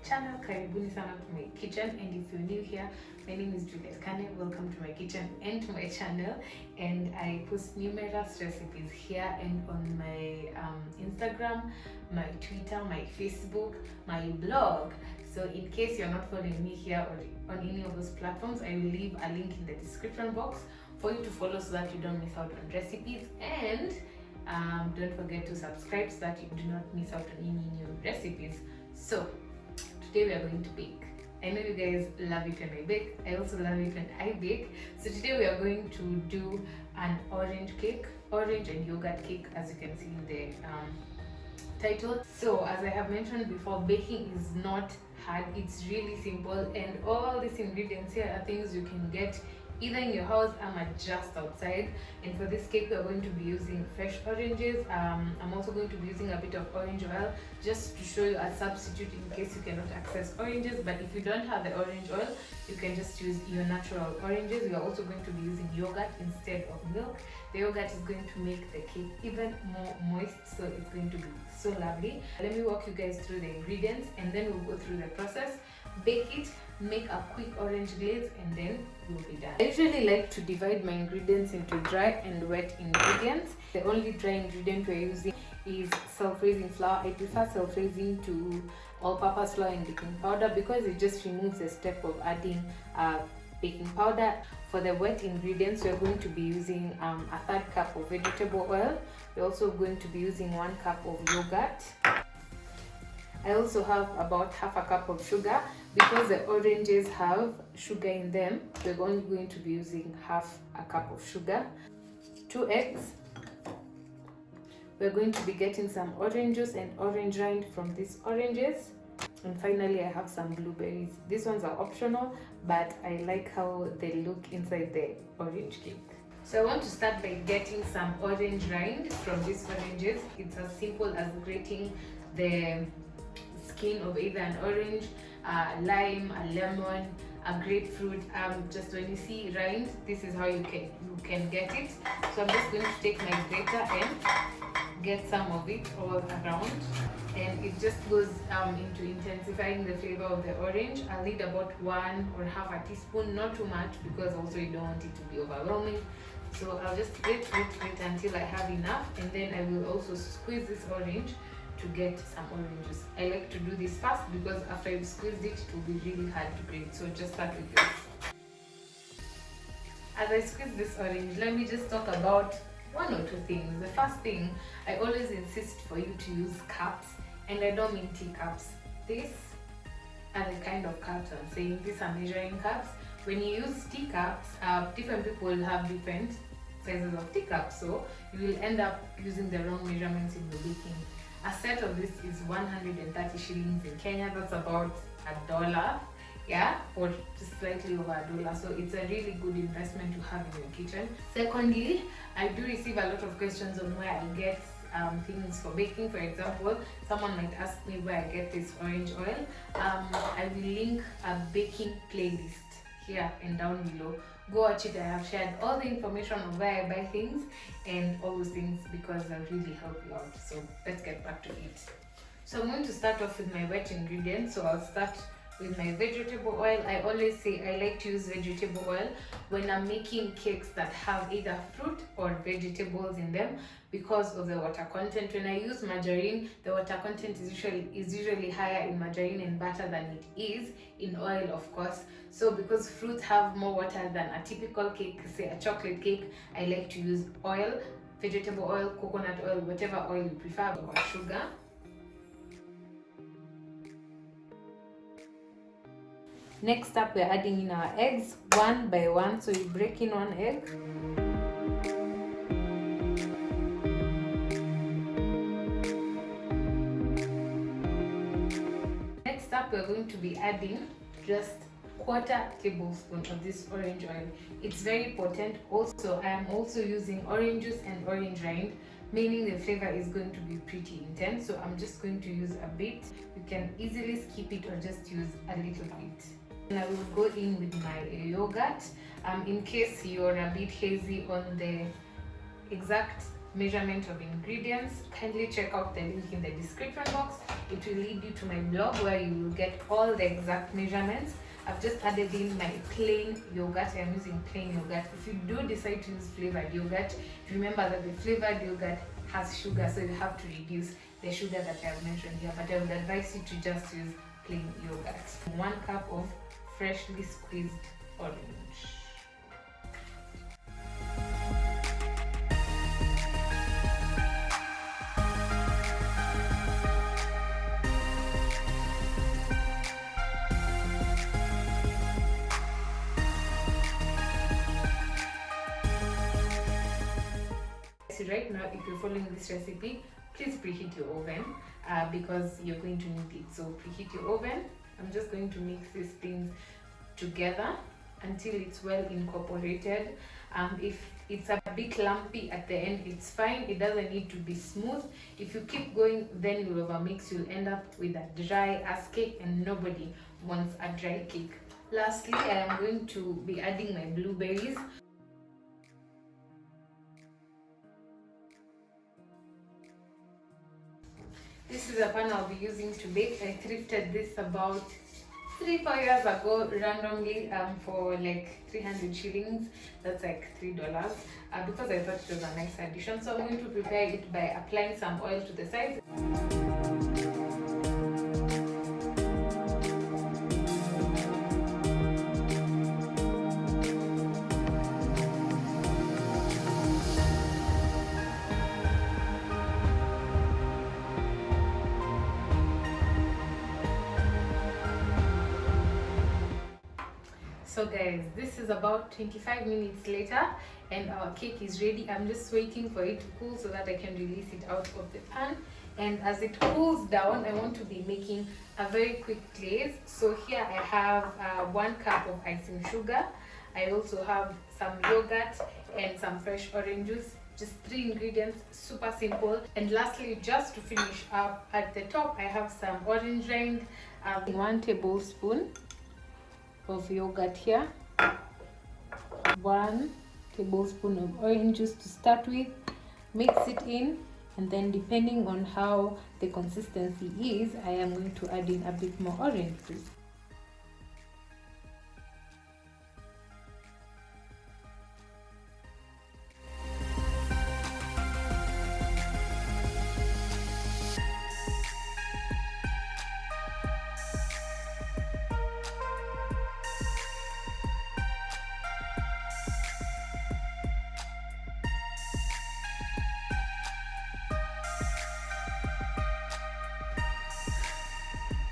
channel. Karibuni sana to my kitchen, and if you're new here, my name is Kane. Welcome to my kitchen and to my channel. And I post numerous recipes here and on my Instagram, my Twitter, my Facebook, my blog. So in case you're not following me here or on any of those platforms, I will leave a link in the description box for you to follow so that you don't miss out on recipes. And don't forget to subscribe so that you do not miss out on any new recipes. So today we are going to bake. I know you guys love it when I bake. I also love it when I bake. So today we are going to do an orange and yogurt cake, as you can see in the title. So as I have mentioned before, baking is not hard. It's really simple, and all these ingredients here are things you can get either in your house or just outside. And for this cake, we are going to be using fresh oranges. I'm also going to be using a bit of orange oil just to show you a substitute in case you cannot access oranges. But if you don't have the orange oil, you can just use your natural oranges. We are also going to be using yogurt instead of milk. The yogurt is going to make the cake even more moist, so it's going to be so lovely. Let me walk you guys through the ingredients, and then we'll go through the process. Bake it, make a quick orange glaze, and then we'll be done. I usually like to divide my ingredients into dry and wet ingredients. The only dry ingredient we're using is self-raising flour. I prefer self-raising to all-purpose flour and baking powder because it just removes the step of adding baking powder. For the wet ingredients, we're going to be using a 1/3 cup of vegetable oil. We're also going to be using 1 cup of yogurt. I also have about 1/2 cup of sugar. Because the oranges have sugar in them, we're only going to be using 1/2 cup of sugar. 2 eggs. We're going to be getting some orange juice and orange rind from these oranges. And finally, I have some blueberries. These ones are optional, but I like how they look inside the orange cake. So I want to start by getting some orange rind from these oranges. It's as simple as grating the skin of either an orange, a lime, a lemon, a grapefruit. Just when you see rind, this is how you can get it. So I'm just going to take my grater and get some of it all around, and it just goes into intensifying the flavor of the orange. I'll need about 1 or 1/2 teaspoon, not too much because also you don't want it to be overwhelming. So I'll just grate until I have enough, and then I will also squeeze this orange to get some orange juice. I like to do this fast because after you've squeezed it, it will be really hard to grate. So just start with this. As I squeeze this orange, let me just talk about 1 or 2 things. The first thing, I always insist for you to use cups, and I don't mean teacups. These are the kind of cups I'm saying. These are measuring cups. When you use teacups, different people will have different sizes of teacups, so you will end up using the wrong measurements in your baking. A set of this is 130 shillings in Kenya. That's about $1, yeah, or just slightly over $1. So it's a really good investment to have in your kitchen. Secondly, I do receive a lot of questions on where I get things for baking. For example, someone might ask me where I get this orange oil. I will link a baking playlist here and down below. Go watch it. I have shared all the information on where I buy things and all those things because they'll really help you out. So let's get back to it. So I'm going to start off with my wet ingredients. So I'll start with my vegetable oil. I always say I like to use vegetable oil when I'm making cakes that have either fruit or vegetables in them because of the water content. When I use margarine, the water content is usually higher in margarine and butter than it is in oil, of course. So because fruits have more water than a typical cake, say a chocolate cake, I like to use oil, vegetable oil, coconut oil, whatever oil you prefer, or sugar. Next up, we're adding in our eggs 1 by 1. So you break in 1 egg. Next up, we're going to be adding just 1/4 tablespoon of this orange oil. It's very potent. Also, I am also using orange juice and orange rind, meaning the flavor is going to be pretty intense. So I'm just going to use a bit. You can easily skip it or just use a little bit. And I will go in with my yogurt. In case you're a bit hazy on the exact measurement of ingredients, kindly check out the link in the description box. It will lead you to my blog where you will get all the exact measurements. I've just added in my plain yogurt. I'm using plain yogurt. If you do decide to use flavored yogurt, remember that the flavored yogurt has sugar, so you have to reduce the sugar that I have mentioned here. But I would advise you to just use plain yogurt. 1 cup of freshly squeezed orange. So right now, if you're following this recipe, please preheat your oven because you're going to need it. So preheat your oven. I'm just going to mix these things together until it's well incorporated. If it's a bit lumpy at the end, it's fine. It doesn't need to be smooth. If you keep going, then you'll overmix. You'll end up with a dry ass cake, and nobody wants a dry cake. Lastly, I am going to be adding my blueberries. This is a pan I'll be using to bake. I thrifted this about 3-4 years ago randomly for like 300 shillings. That's like $3 because I thought it was a nice addition. So I'm going to prepare it by applying some oil to the sides. So guys, this is about 25 minutes later and our cake is ready. I'm just waiting for it to cool so that I can release it out of the pan. And as it cools down, I want to be making a very quick glaze. So here I have 1 cup of icing sugar. I also have some yogurt and some fresh orange juice. Just 3 ingredients, super simple. And lastly, just to finish up, at the top I have some orange rind, 1 tablespoon of yogurt here, 1 tablespoon of orange juice to start with. Mix it in, and then depending on how the consistency is, I am going to add in a bit more orange juice.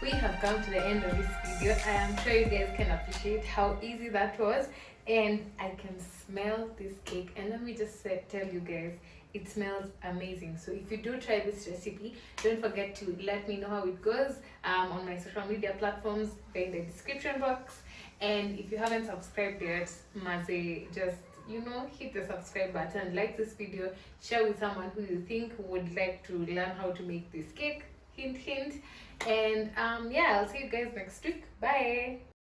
We have come to the end of this video. I am sure you guys can appreciate how easy that was, and I can smell this cake, and let me just tell you guys, it smells amazing. So if you do try this recipe, don't forget to let me know how it goes on my social media platforms in the description box. And if you haven't subscribed yet, just hit the subscribe button, like this video, share with someone who you think would like to learn how to make this cake. Hint hint. And yeah, I'll see you guys next week. Bye.